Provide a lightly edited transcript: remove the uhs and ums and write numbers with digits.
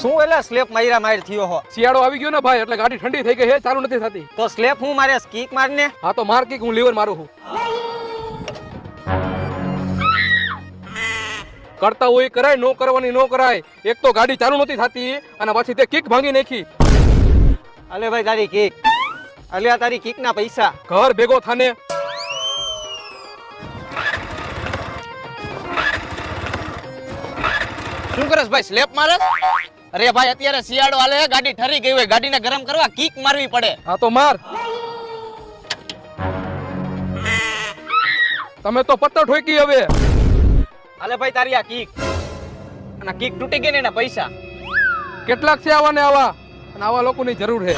શું એલા સ્લેપ માર્યા માર થયો હો? શિયાળો આવી ગયો ને ભાઈ, એટલે ગાડી ઠંડી થઈ ગઈ છે, ચાલુ નથી થતી. તો સ્લેપ હું મારે કિક મારને. હા તો માર કિક, હું લીવર મારું છું. કરતા હોય કરાય, નો કરવાની નો કરાય. એક તો ગાડી ચાલુ નથી થતી અને પછી તે કિક ભાંગી નાખી. અલે ભાઈ તારી કિક, અલ્યા તારી કિક ના પૈસા. ઘર ભેગો થાને. શું કરસ ભાઈ, સ્લેપ મારસ? અરે ભાઈ અત્યારે શિયાળો હાલે, ગાડી ઠરી ગઈ હોય, ગાડીને ગરમ કરવા કિક મારવી પડે. હા તો માર. તમે તો પત્તર ઠોકી હવે. હાલે ભાઈ તારી આ કિક, અને કિક તૂટી ગઈ ને એના પૈસા કેટલાક છે આવા ને આવા, અને આવા લોકોની જરૂર છે.